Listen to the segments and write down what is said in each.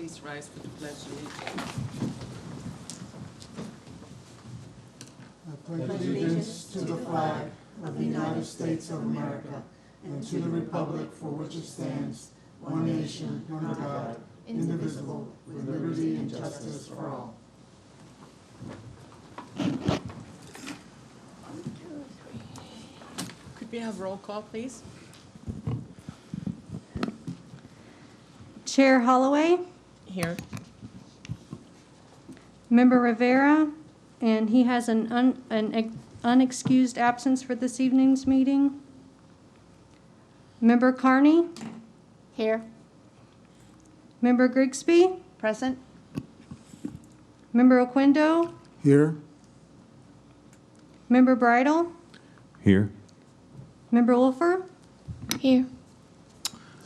please rise for the pledge of allegiance. I pledge allegiance to the flag of the United States of America and to the republic for which it stands, one nation, under God, indivisible, with liberty and justice for all. Could we have roll call, please? Chair Holloway, Here. Member Rivera, and he has an unexcused absence for this evening's meeting. Member Carney, Here. Member Grigsby, Present. Member Oquendo, Here. Member Bridle, Here. Member Wolfer. Here.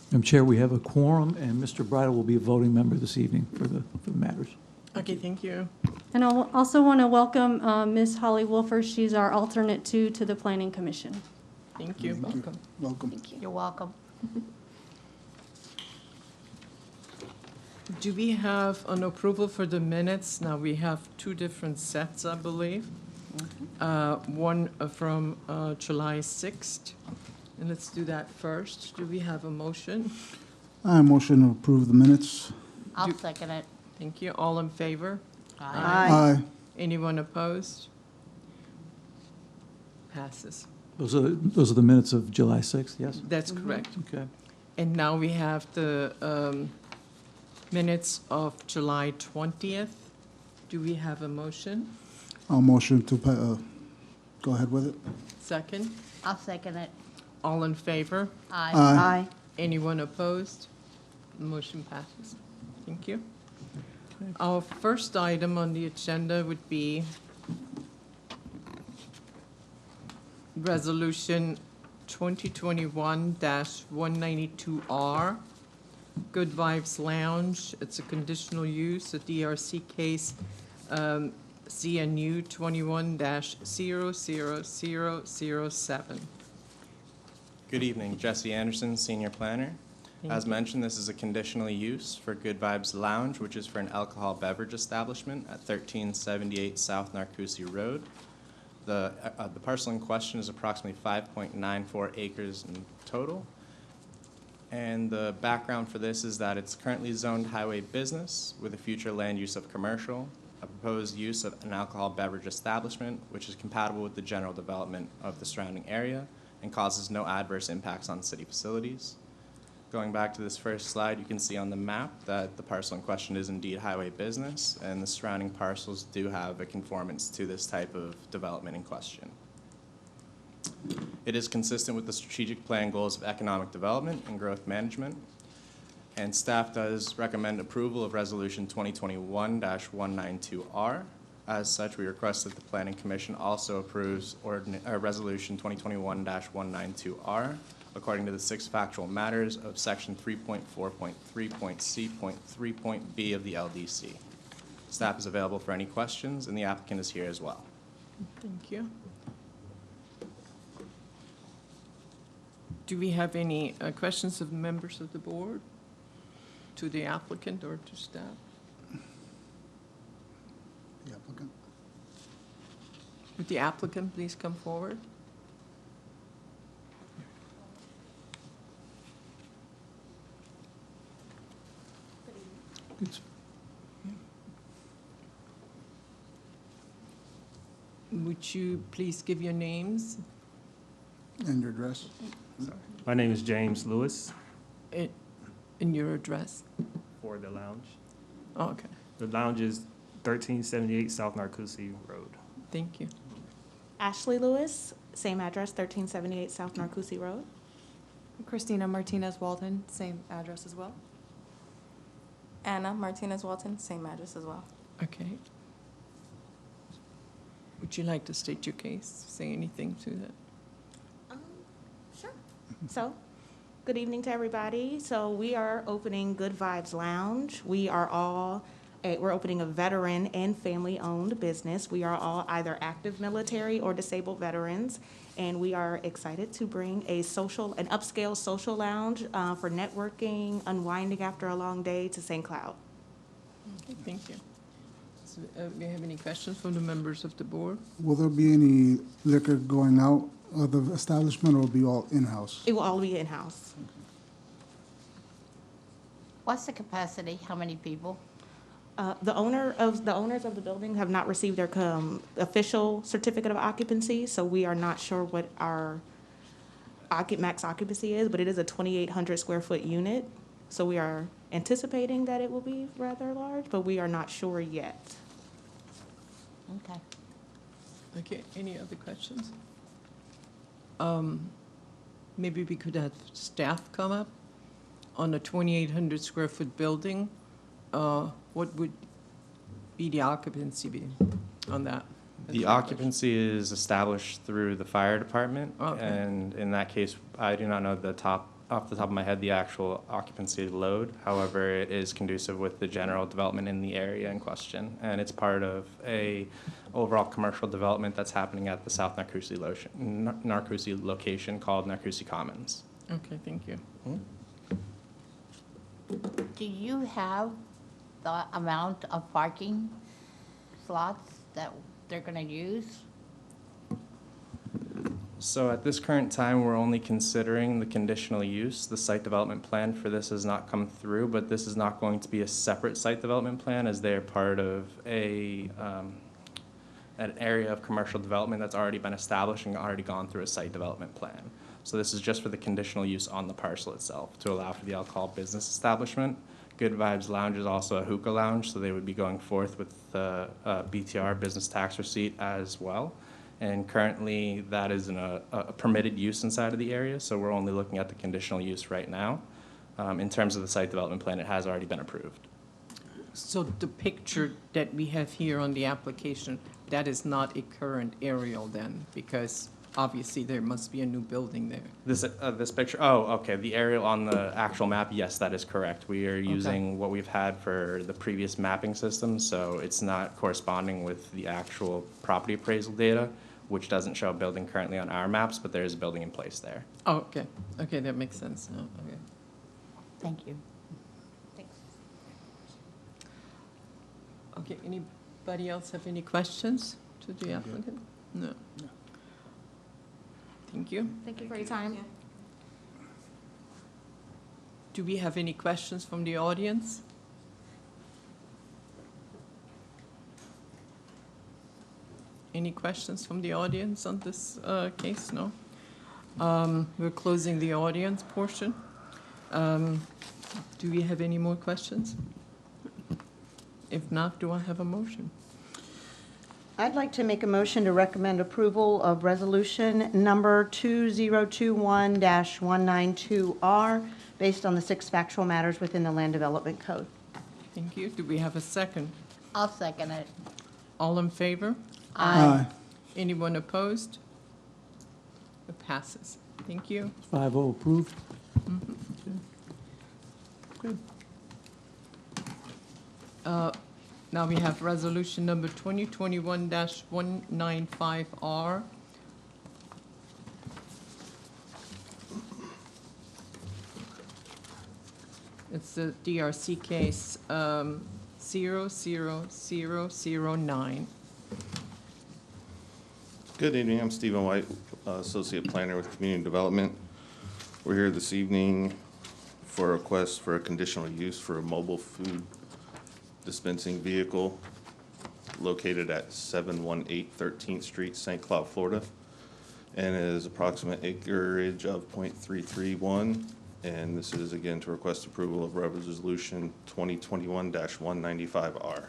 Madam Chair, we have a quorum, and Mr. Bridle will be a voting member this evening for the matters. Okay, thank you. And I also want to welcome Ms. Holly Wolfer. She's our alternate two to the Planning Commission. Thank you. Welcome. Welcome. You're welcome. Do we have an approval for the minutes? Now, we have two different sets, I believe. One from July 6th. And let's do that first. Do we have a motion? I motion to approve the minutes. I'll second it. Thank you. All in favor? Aye. Anyone opposed? Passes. Those are the minutes of July 6th, yes? That's correct. Okay. And now we have the minutes of July 20th. Do we have a motion? I'll motion to go ahead with it. Second? I'll second it. All in favor? Aye. Aye. Anyone opposed? The motion passes. Thank you. Our first item on the agenda would be Resolution 2021-192R, Good Vibes Lounge. It's a conditional use, a DRC case, CNU 21-00007. Good evening, Jesse Anderson, Senior Planner. As mentioned, this is a conditional use for Good Vibes Lounge, which is for an alcohol beverage establishment at 1378 South Narcoossee Road. The parcel in question is approximately 5.94 acres in total. And the background for this is that it's currently zoned highway business with a future land use of commercial, a proposed use of an alcohol beverage establishment, which is compatible with the general development of the surrounding area and causes no adverse impacts on city facilities. Going back to this first slide, you can see on the map that the parcel in question is indeed highway business, and the surrounding parcels do have a conformance to this type of development in question. It is consistent with the strategic plan goals of economic development and growth management, and staff does recommend approval of Resolution 2021-192R. As such, we request that the Planning Commission also approves Resolution 2021-192R according to the 6 factual matters of Section 3.4.3.C.3.B of the LDC. Staff is available for any questions, and the applicant is here as well. Thank you. Do we have any questions of members of the board to the applicant or to staff? The applicant. Would the applicant please come forward? Would you please give your names And your address. My name is James Lewis and your address? for the lounge. Oh, okay, The lounge is 1378 South Narcoossee Road. thank you. Ashley Lewis, same address, 1378 South Narcoossee Road. Christina Martinez Walton, same address as well. Anna Martinez Walton, same address as well. Okay. Would you like to state your case, say anything to that? Sure. So, good evening to everybody. So we are opening Good Vibes Lounge. We're opening a veteran and family-owned business. We are all either active military or disabled veterans, and we are excited to bring an upscale social lounge for networking, unwinding after a long day to St. Cloud. Okay, thank you. So, do you have any questions from the members of the board? Will there be any liquor going out of the establishment, or will it be all in-house? It will all be in-house. What's the capacity? How many people? The owners of the building have not received their official certificate of occupancy, so we are not sure what our max occupancy is, but it is a 2,800 square foot unit. So we are anticipating that it will be rather large, but we are not sure yet. Okay. Okay, any other questions? Maybe we could have staff come up on a 2,800 square foot building. What would be the occupancy be on that? The occupancy is established through the fire department, Okay. and in that case, I do not know off the top of my head, the actual occupancy load. However, it is conducive with the general development in the area in question, and it's part of a overall commercial development that's happening at the South Narcoossee location called Narcoossee Commons. Okay, thank you. Do you have the amount of parking slots that they're gonna use? So at this current time, we're only considering the conditional use. The site development plan for this has not come through, but this is not going to be a separate site development plan, as they are part of an area of commercial development that's already been established and already gone through a site development plan. So this is just for the conditional use on the parcel itself to allow for the alcohol business establishment. Good Vibes Lounge is also a hookah lounge, so they would be going forth with the BTR business tax receipt as well. And currently, that is a permitted use inside of the area, so we're only looking at the conditional use right now. In terms of the site development plan, it has already been approved. So the picture that we have here on the application, that is not a current aerial then, because obviously there must be a new building there. This picture, oh, okay, the aerial on the actual map, yes, that is correct. We are using what we've had for the previous mapping system, so it's not corresponding with the actual property appraisal data, which doesn't show a building currently on our maps, but there is a building in place there. Oh, okay, okay, that makes sense now, okay. Thank you. Okay, anybody else have any questions to the applicant? No. Thank you. Thank you for your time. Do we have any questions from the audience? Any questions from the audience on this case? No? We're closing the audience portion. Do we have any more questions? If not, do I have a motion? I'd like to make a motion to recommend approval of resolution number 2021-192R based on the 6 factual matters within the Land Development Code. Thank you. Do we have a second? I'll second it. All in favor? Aye. Anyone opposed? It passes. Thank you. 5-0 approved. Good. Now we have resolution number 2021-195R. It's the DRC case 00009. Good evening, I'm Stephen White, Associate Planner with Community Development. We're here this evening for a request for a conditional use for a mobile food dispensing vehicle located at 718 13th Street, St. Cloud, Florida, and it is approximate acreage of .331. And this is again to request approval of resolution 2021-195R.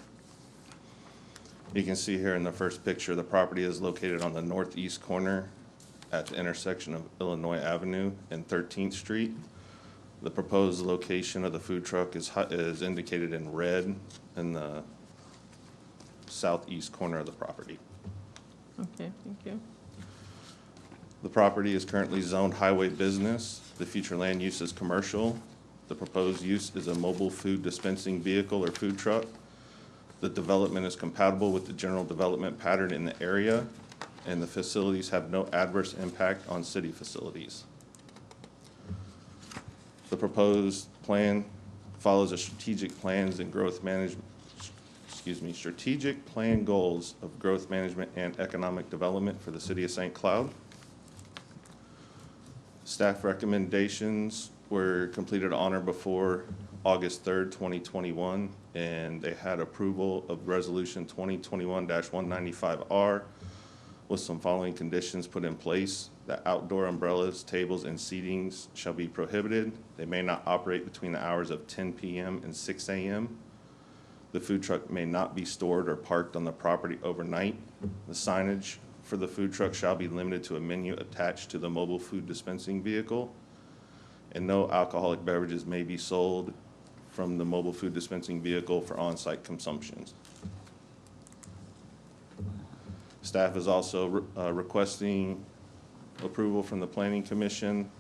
You can see here in the first picture, the property is located on the northeast corner at the intersection of Illinois Avenue and 13th Street. The proposed location of the food truck is indicated in red in the southeast corner of the property. Okay, thank you. The property is currently zoned highway business. The future land use is commercial. The proposed use is a mobile food dispensing vehicle or food truck. The development is compatible with the general development pattern in the area, and the facilities have no adverse impact on city facilities. The proposed plan follows a strategic plans and growth strategic plan goals of growth management and economic development for the city of St. Cloud. Staff recommendations were completed on or before August 3rd, 2021, and they had approval of Resolution 2021-195R with some following conditions put in place: that outdoor umbrellas, tables, and seatings shall be prohibited. They may not operate between the hours of 10 p.m. and 6 a.m. The food truck may not be stored or parked on the property overnight. The signage for the food truck shall be limited to a menu attached to the mobile food dispensing vehicle, and no alcoholic beverages may be sold from the mobile food dispensing vehicle for on-site consumptions. Staff is also requesting approval from the Planning Commission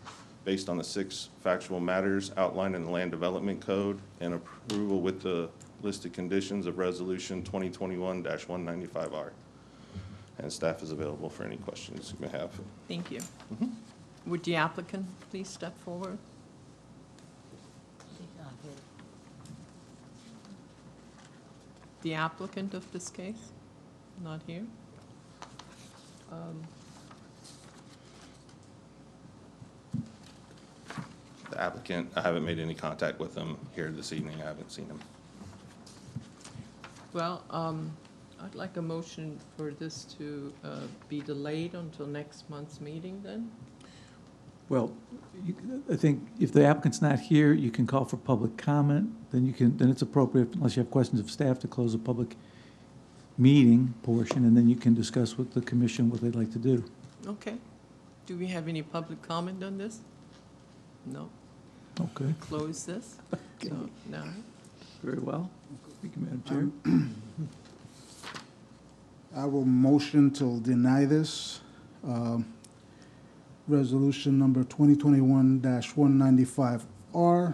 based on the 6 factual matters outlined in the Land Development Code, and approval with the listed conditions of Resolution 2021-195R. And staff is available for any questions you may have. Thank you. Would the applicant please step forward? The applicant of this case, not here. The applicant, I haven't made any contact with them here this evening. I haven't seen them. Well, I'd like a motion for this to be delayed until next month's meeting then. Well, I think if the applicant's not here, you can call for public comment, then it's appropriate, unless you have questions of staff, to close the public meeting portion, and then you can discuss with the commission what they'd like to do. Okay. Do we have any public comment on this? No. Okay, Close this. So, no. very well. Thank you, Madam Chair. I will motion to deny this. Resolution number 2021-195R,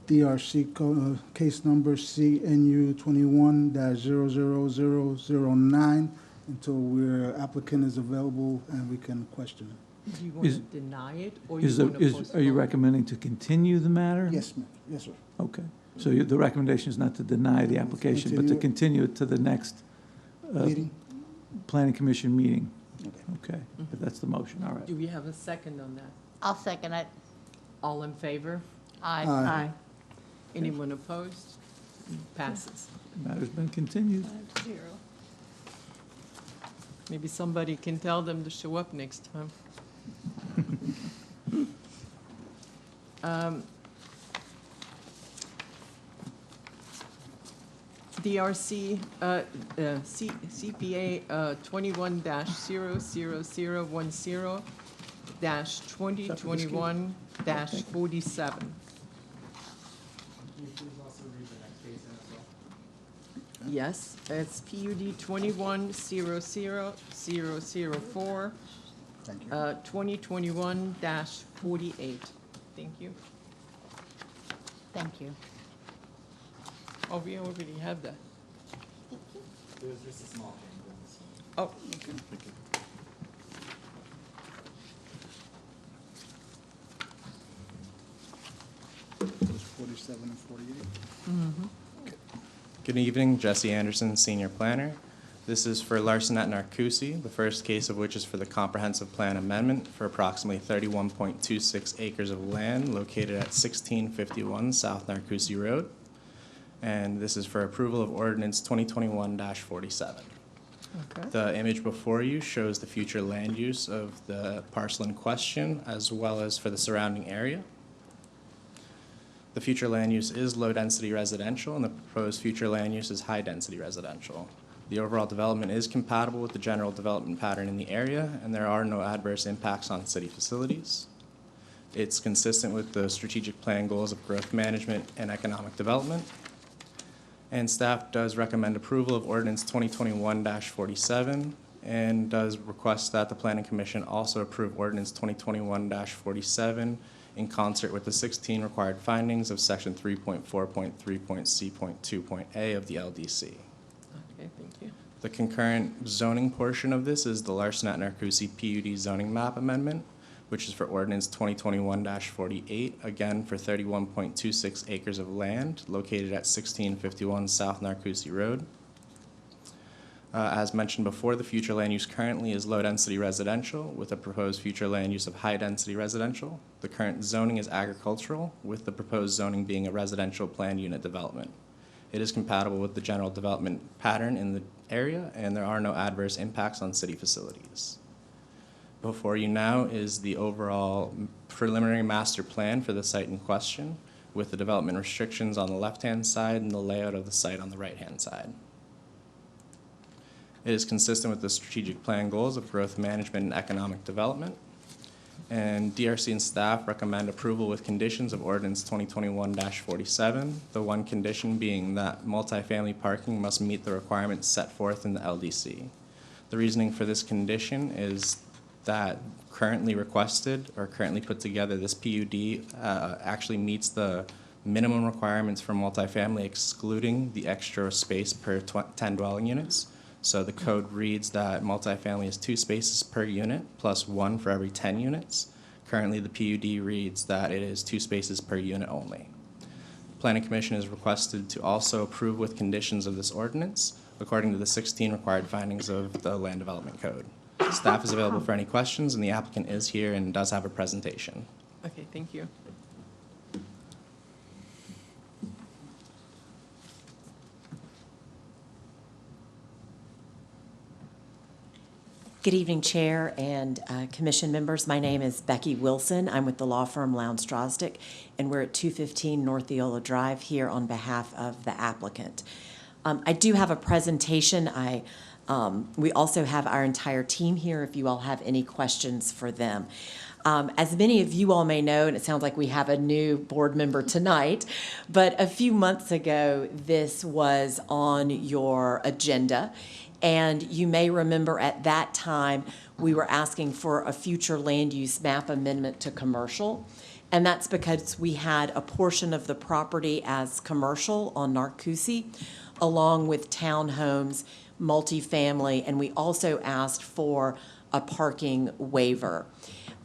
DRC case number CNU 21-00009, until our applicant is available and we can question it. Do you want to deny it, or you Are want to you postpone? recommending to continue the matter? Yes, ma'am. Yes, sir. Okay, so the recommendation is not to deny the application, but to continue it to the next Meeting? planning commission meeting. Okay. Okay, if that's the motion, all right. Do we have a second on that? I'll second it. All in favor? Aye. Aye. Anyone opposed? Passes. The matter's been continued. 5-0. Maybe somebody can tell them to show up next time. DRC, CPA 21-0010-2021-47. Yes, it's PUD 21-00-004, Thank you. 2021-48. Thank you. Thank you. Oh, we already have that. There's just a small change. Oh, okay. It was 47 and 48. Good evening, Jesse Anderson, Senior Planner. This is for Larson at Narcoossee, the first case of which is for the comprehensive plan amendment for approximately 31.26 acres of land located at 1651 South Narcoossee Road. And this is for approval of ordinance 2021-47. Okay. The image before you shows the future land use of the parcel in question, as well as for the surrounding area. The future land use is low-density residential, and the proposed future land use is high-density residential. The overall development is compatible with the general development pattern in the area, and there are no adverse impacts on city facilities. It's consistent with the strategic plan goals of growth management and economic development. And staff does recommend approval of ordinance 2021-47, and does request that the Planning Commission also approve ordinance 2021-47 in concert with the 16 required findings of section 3.4.3.c.2.a of the LDC. Okay, thank you. The concurrent zoning portion of this is the Larson at Narcoossee PUD zoning map amendment, which is for ordinance 2021-48, again for 31.26 acres of land located at 1651 South Narcoossee Road. As mentioned before, the future land use currently is low-density residential with a proposed future land use of high-density residential. The current zoning is agricultural, with the proposed zoning being a residential planned unit development. It is compatible with the general development pattern in the area, and there are no adverse impacts on city facilities. Before you now is the overall preliminary master plan for the site in question, with the development restrictions on the left-hand side and the layout of the site on the right-hand side. It is consistent with the strategic plan goals of growth management and economic development. And DRC and staff recommend approval with conditions of ordinance 2021-47, the one condition being that multifamily parking must meet the requirements set forth in the LDC. The reasoning for this condition is that currently requested or currently put together, this PUD actually meets the minimum requirements for multifamily, excluding the extra space per 10 dwelling units. So the code reads that multifamily is 2 spaces per unit plus 1 for every 10 units. Currently, the PUD reads that it is 2 spaces per unit only. Planning Commission is requested to also approve with conditions of this ordinance according to the 16 required findings of the Land Development Code. Staff is available for any questions, and the applicant is here and does have a presentation. Okay, thank you. Good evening, Chair and Commission members. My name is Becky Wilson. I'm with the law firm Lown Strosdick, and we're at 215 North Eola Drive here on behalf of the applicant. I do have a presentation. We also have our entire team here if you all have any questions for them. As many of you all may know, and it sounds like we have a new board member tonight, but a few months ago, this was on your agenda. And you may remember at that time, we were asking for a future land use map amendment to commercial. And that's because we had a portion of the property as commercial on Narcoossee, along with townhomes, multifamily, and we also asked for a parking waiver.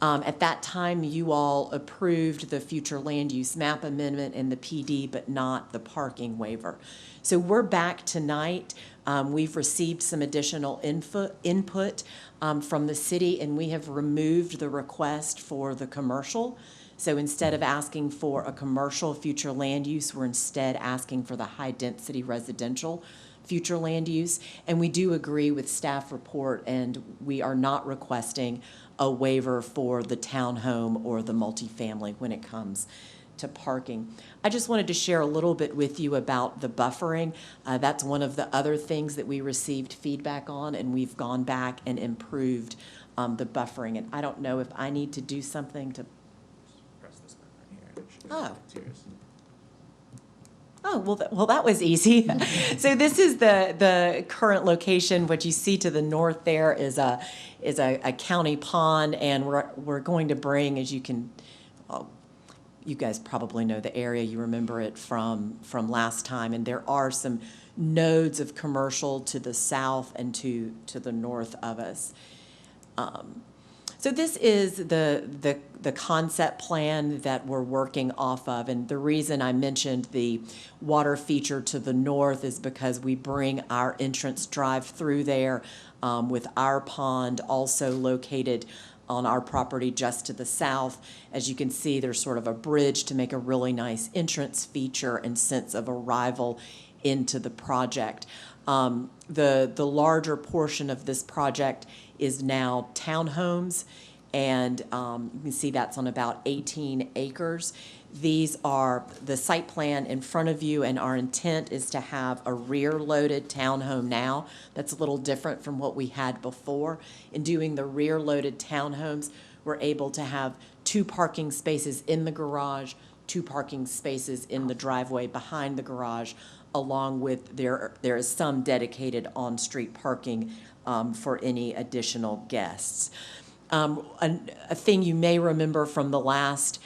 At that time, you all approved the future land use map amendment and the PD, but not the parking waiver. So we're back tonight. We've received some additional input from the city, and we have removed the request for the commercial. So instead of asking for a commercial future land use, we're instead asking for the high-density residential future land use. And we do agree with staff report, and we are not requesting a waiver for the townhome or the multifamily when it comes to parking. I just wanted to share a little bit with you about the buffering. That's one of the other things that we received feedback on, and we've gone back and improved the buffering. And I don't know if I need to do something to. Press this button right here. It should Oh. be yours. Oh, well, that was easy. So this is the current location. What you see to the north there is a county pond, and we're going to bring, as you can, you guys probably know the area. You remember it from last time, and there are some nodes of commercial to the south and to the north of us. So this is the concept plan that we're working off of, and the reason I mentioned the water feature to the north is because we bring our entrance drive through there with our pond also located on our property just to the south. As you can see, there's sort of a bridge to make a really nice entrance feature and sense of arrival into the project. The larger portion of this project is now townhomes, and you can see that's on about 18 acres. These are the site plan in front of you, and our intent is to have a rear-loaded townhome now. That's a little different from what we had before. In doing the rear-loaded townhomes, we're able to have 2 parking spaces in the garage, 2 parking spaces in the driveway behind the garage, along with there is some dedicated on-street parking for any additional guests. A thing you may remember from the last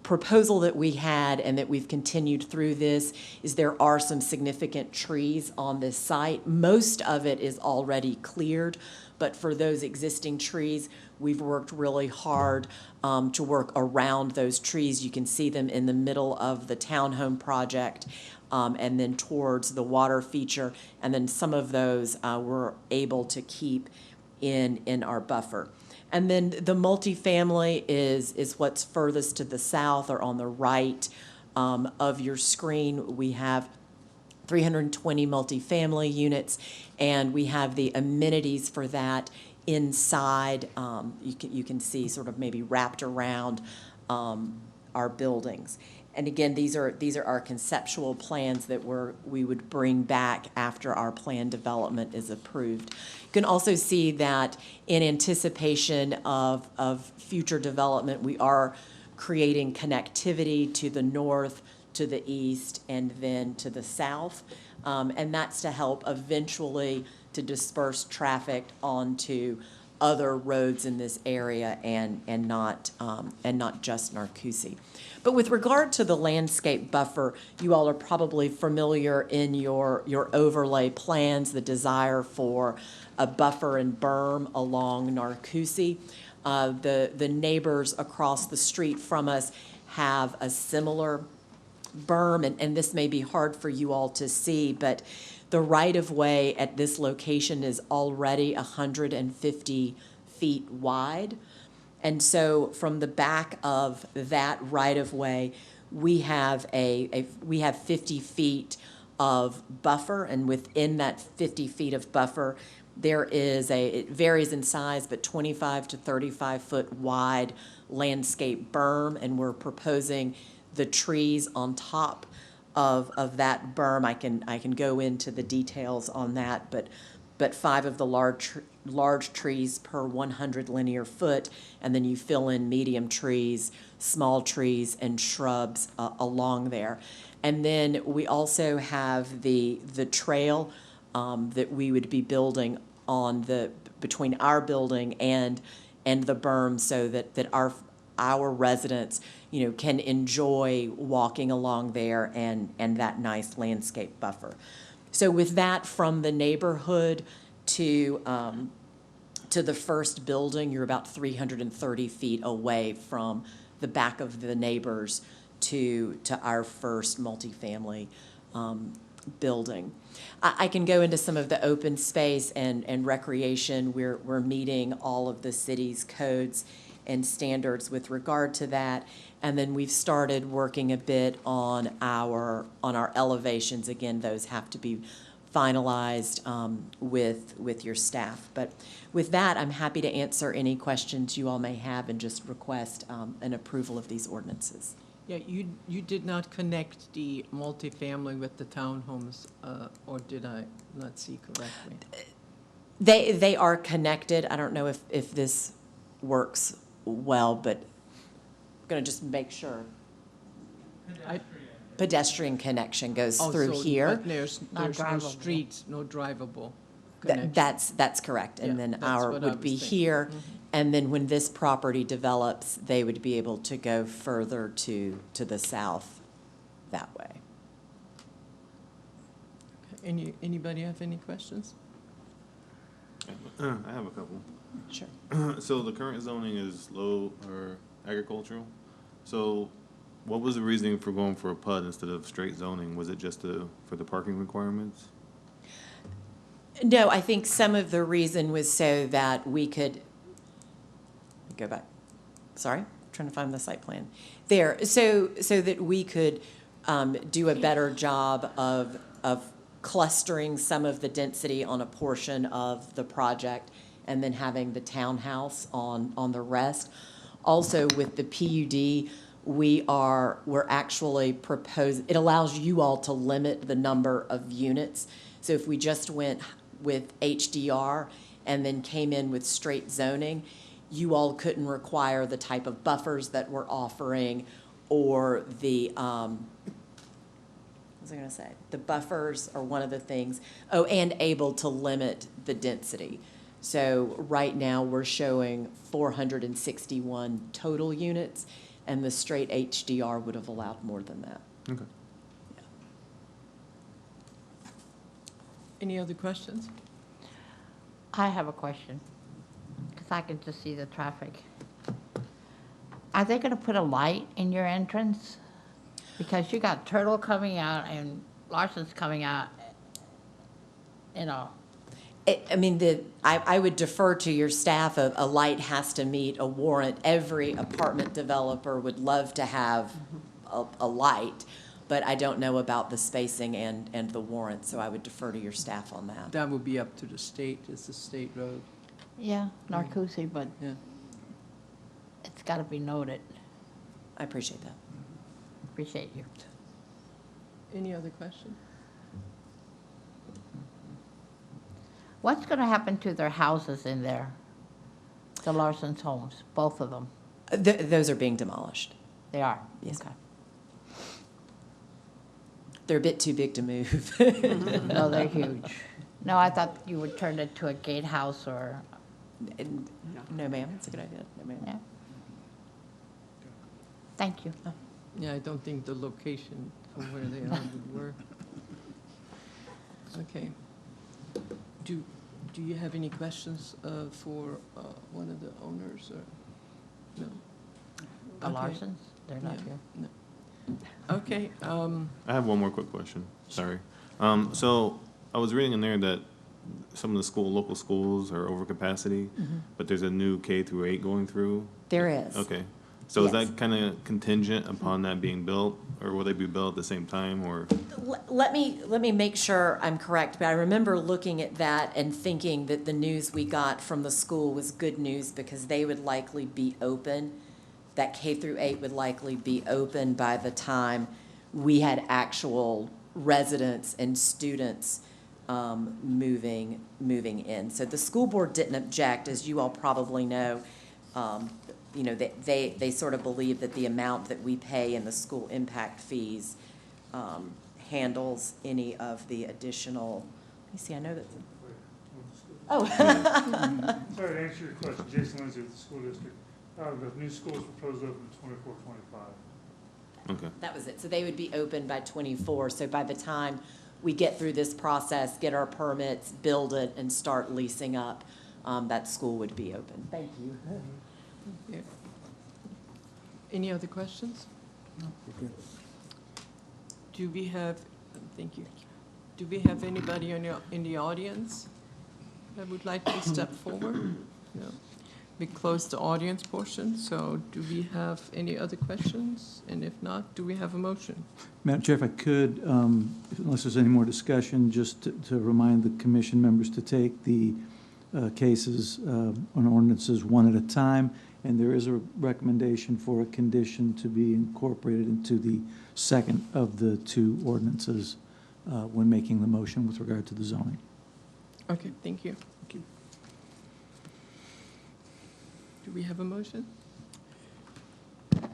proposal that we had and that we've continued through this is there are some significant trees on this site. Most of it is already cleared, but for those existing trees, we've worked really hard to work around those trees. You can see them in the middle of the townhome project and then towards the water feature. And then some of those we're able to keep in our buffer. And then the multifamily is what's furthest to the south or on the right of your screen. We have 320 multifamily units, and we have the amenities for that inside. You can see sort of maybe wrapped around our buildings. And again, these are our conceptual plans that we would bring back after our plan development is approved. You can also see that in anticipation of future development, we are creating connectivity to the north, to the east, and then to the south. And that's to help eventually to disperse traffic onto other roads in this area and not just Narcoossee. But with regard to the landscape buffer, you all are probably familiar in your overlay plans, the desire for a buffer and berm along Narcoossee. The neighbors across the street from us have a similar berm, and this may be hard for you all to see, but the right-of-way at this location is already 150 feet wide. And so from the back of that right-of-way, we have we have 50 feet of buffer, and within that 50 feet of buffer, there is it varies in size, but 25 to 35 foot wide landscape berm, and we're proposing the trees on top of that berm. I can go into the details on that, but 5 of the large trees per 100 linear foot, and then you fill in medium trees, small trees, and shrubs along there. And then we also have the trail that we would be building on between our building and the berm, so that our residents, can enjoy walking along there and that nice landscape buffer. So with that, from the neighborhood to the first building, you're about 330 feet away from the back of the neighbors to our first multifamily building. I can go into some of the open space and recreation. We're meeting all of the city's codes and standards with regard to that. And then we've started working a bit on our elevations. Again, those have to be finalized with your staff. But with that, I'm happy to answer any questions you all may have and just request an approval of these ordinances. Yeah, you did not connect the multifamily with the townhomes, or did I not see correctly? They are connected. I don't know if this works well, but I'm going to just make sure. Pedestrian connection goes through here. But there's no street, no drivable connection. That's correct. And then our would be here. Mm-hmm. And then when this property develops, they would be able to go further to the south that way. Anybody have any questions? I have a couple. Sure. So the current zoning is low or agricultural. So what was the reasoning for going for a PUD instead of straight zoning? Was it just for the parking requirements? No, I think some of the reason was so that we could go back. Sorry, I'm trying to find the site plan. There, so that we could do a better job of clustering some of the density on a portion of the project and then having the townhouse on the rest. Also with the PUD, we're actually proposing, it allows you all to limit the number of units. So if we just went with HDR and then came in with straight zoning, you all couldn't require the type of buffers that we're offering or the, what was I gonna say? The buffers are one of the things, and able to limit the density. So right now, we're showing 461 total units, and the straight HDR would have allowed more than that. Okay. Any other questions? I have a question, because I can just see the traffic. Are they gonna put a light in your entrance? Because you got Turtle coming out and Larson's coming out, you know. I mean, I would defer to your staff. A light has to meet a warrant. Every apartment developer would love to have a light, but I don't know about the spacing and the warrant, so I would defer to your staff on that. That would be up to the state, it's a state road. Yeah, Narcoossee, but Yeah. it's gotta be noted. I appreciate that. Appreciate you. Any other question? What's gonna happen to their houses in there? The Larson's homes, both of them? Those are being demolished. They are? Yes. Okay. They're a bit too big to move. No, they're huge. No, I thought you would turn it to a gatehouse or, No, ma'am, that's a good idea. No, ma'am. yeah. Thank you. Yeah, I don't think the location of where they are would work. Okay. Do you have any questions for one of the owners, or, no? The Okay. Larsons, they're not Yeah, here. no. Okay, I have one more quick question, sorry. So I was reading in there that some of the local schools are over capacity, but there's a new K through 8 going through. There is. Okay. So is Yes. that kind of contingent upon that being built, or will they be built at the same time, or? Let me make sure I'm correct, but I remember looking at that and thinking that the news we got from the school was good news because they would likely be open. That K through 8 would likely be open by the time we had actual residents and students moving in. So the school board didn't object, as you all probably know. You know, they sort of believe that the amount that we pay in the school impact fees handles any of the additional, let me see, I know that. Oh. Sorry, to answer your question, Jason Lindsay with the school district. The new school is proposed to open in 24-25. Okay. That was it. So they would be open by 24. So by the time we get through this process, get our permits, build it, and start leasing up, that school would be open. Thank you. yeah. Any other questions? No, we're good. Do we have, thank you. Do we have anybody in the audience that would like to step forward? No. We closed the audience portion, so do we have any other questions? And if not, do we have a motion? Madam Chair, if I could, unless there's any more discussion, just to remind the commission members to take the cases on ordinances one at a time, and there is a recommendation for a condition to be incorporated into the second of the two ordinances when making the motion with regard to the zoning. Okay, thank you. Do we have a motion? Which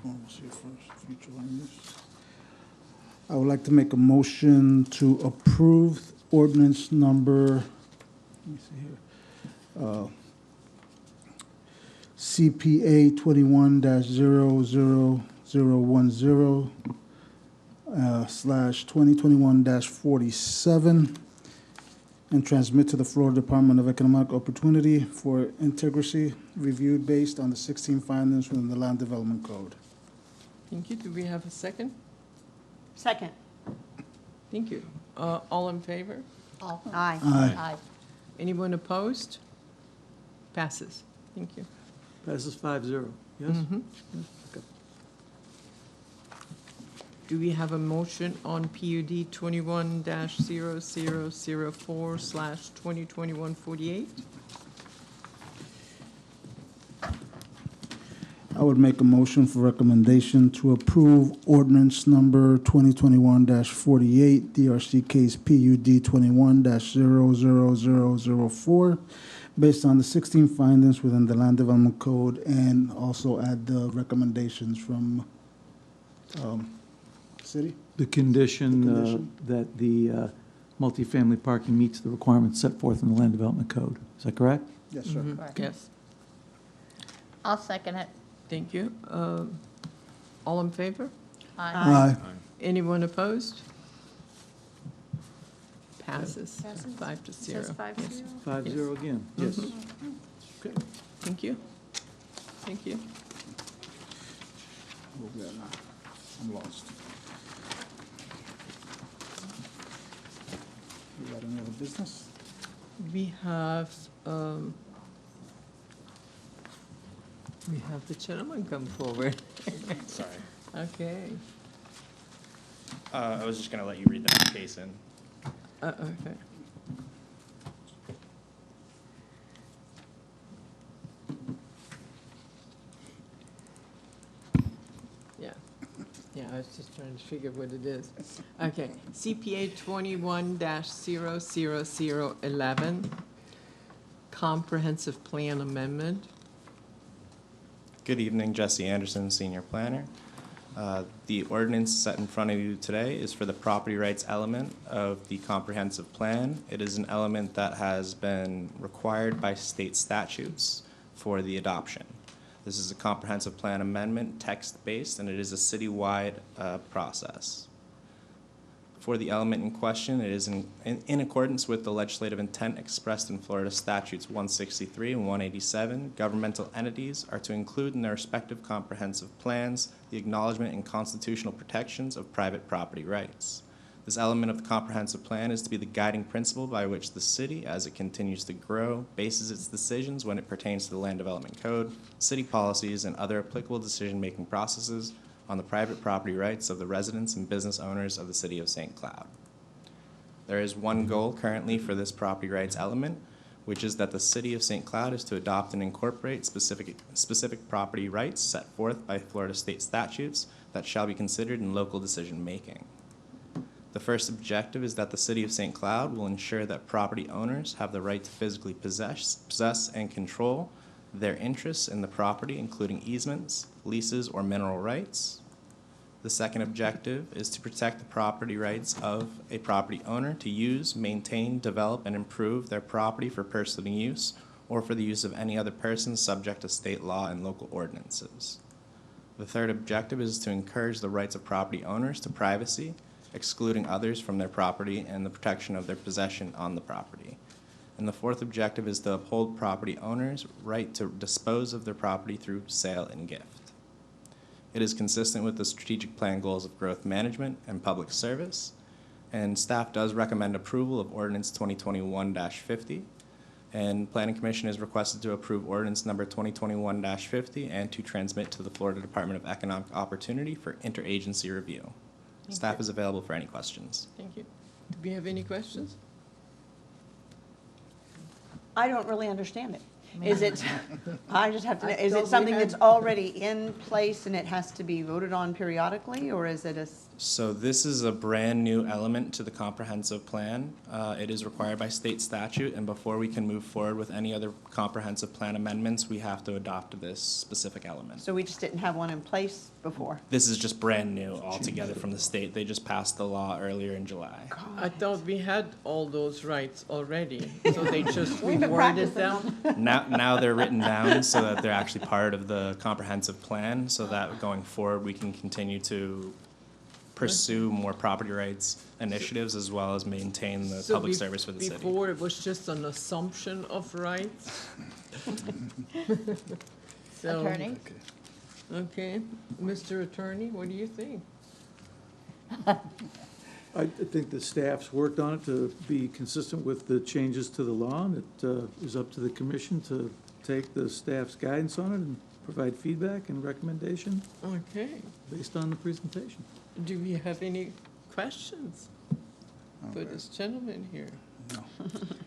one was here first? Future land use. I would like to make a motion to approve ordinance number, let me see here, CPA 21-00010 / 2021-47, and transmit to the Florida Department of Economic Opportunity for integrity reviewed based on the 16 findings within the Land Development Code. Thank you. Do we have a second? Second. Thank you. All in favor? All. Aye. Aye. Anyone opposed? Passes. Thank you. Passes 5-0, yes? Mhm. Do we have a motion on PUD 21-0004 / 2021-48? I would make a motion for recommendation to approve ordinance number 2021-48, DRC case PUD 21-00004, based on the 16 findings within the Land Development Code, and also add the recommendations from city. The condition The condition. that the multifamily parking meets the requirements set forth in the Land Development Code. Is that correct? Yes, sir. Correct. Yes, I'll second it. thank you. All in favor? Aye. Anyone opposed? Passes Passes. 5 to It 0. says 5-0. 5-0 again, yes. Okay. Thank you. Thank you. What we got now? I'm lost. We got any other business? We have the gentleman come forward. Sorry. Okay. I was just going to let you read the application. Okay. Yeah. Yeah, I was just trying to figure what it is. Okay, CPA 21-00011, Comprehensive Plan Amendment. Good evening, Jesse Anderson, Senior Planner. The ordinance set in front of you today is for the property rights element of the comprehensive plan. It is an element that has been required by state statutes for the adoption. This is a comprehensive plan amendment, text-based, and it is a citywide process. For the element in question, it is in accordance with the legislative intent expressed in Florida statutes 163 and 187. Governmental entities are to include in their respective comprehensive plans the acknowledgement and constitutional protections of private property rights. This element of the comprehensive plan is to be the guiding principle by which the city, as it continues to grow, bases its decisions when it pertains to the Land Development Code, city policies, and other applicable decision-making processes on the private property rights of the residents and business owners of the city of St. Cloud. There is one goal currently for this property rights element, which is that the city of St. Cloud is to adopt and incorporate specific property rights set forth by Florida state statutes that shall be considered in local decision-making. The first objective is that the city of St. Cloud will ensure that property owners have the right to physically possess and control their interests in the property, including easements, leases, or mineral rights. The second objective is to protect the property rights of a property owner to use, maintain, develop, and improve their property for personal use or for the use of any other person subject to state law and local ordinances. The third objective is to encourage the rights of property owners to privacy, excluding others from their property and the protection of their possession on the property. And the fourth objective is to uphold property owners' right to dispose of their property through sale and gift. It is consistent with the strategic plan goals of growth management and public service, and staff does recommend approval of ordinance 2021-50, and Planning Commission is requested to approve ordinance number 2021-50 and to transmit to the Florida Department of Economic Opportunity for interagency review. Staff is available for any questions. Thank you. Do we have any questions? I don't really understand it. Is it, I just have to know, I is thought it we something had- that's already in place and it has to be voted on periodically, or is it a, So this is a brand-new element to the comprehensive plan. It is required by state statute, and before we can move forward with any other comprehensive plan amendments, we have to adopt this specific element. so we just didn't have one in place before? This is just brand-new altogether from the state. They just passed the law earlier in July. I thought we had all those rights already, so they just We've been reworded practicing them. Now they're written down so that they're actually part of the comprehensive plan, so that going forward, we can continue to pursue more property rights initiatives as well as maintain the So public service for the city. Before, it was just an assumption of rights. So- Attorney? Okay, Mr. Attorney, what do you think? I think the staff's worked on it to be consistent with the changes to the law, and it is up to the commission to take the staff's guidance on it and provide feedback and recommendation Okay, based on the presentation. do we have any questions for this gentleman here? No.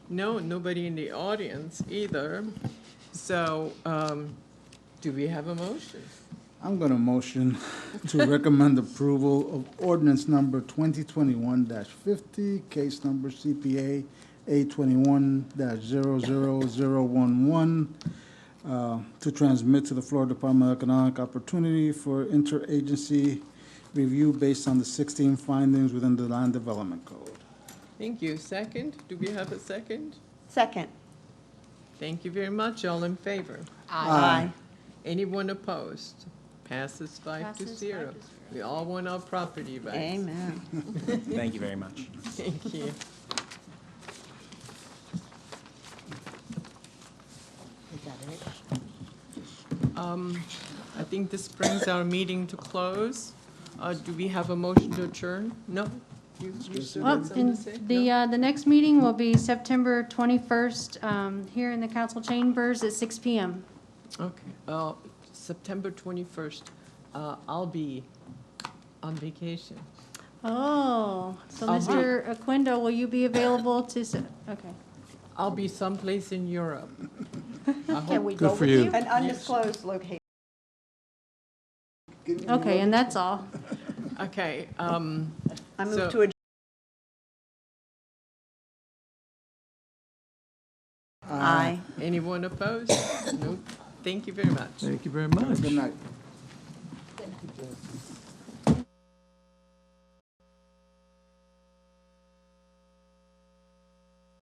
No, nobody in the audience either. So, do we have a motion? I'm going to motion to recommend approval of ordinance number 2021-50, case number CPA A21-00011, to transmit to the Florida Department of Economic Opportunity for interagency review based on the 16 findings within the Land Development Code. Thank you. Second? Do we have a second? Second. Thank you very much. All in favor? Aye. Anyone opposed? Passes 5-0. We all want our property rights. Amen. Thank you very much. Thank you. Is that it? I think this brings our meeting to close. Do we have a motion to adjourn? No? You still Oh, got something and to say? the next meeting will be September 21st, here in the council chambers at 6 PM. Okay, September 21st, I'll be on vacation. Oh, so I'll be- Mr. Aquendo, will you be available to, okay. I'll be someplace in Europe. Can we Good go for with you. you? An undisclosed location. Okay, and that's all. Okay, I So- move to adjourn. Aye. anyone opposed? Nope. Thank you very much. Thank you very much. Good night.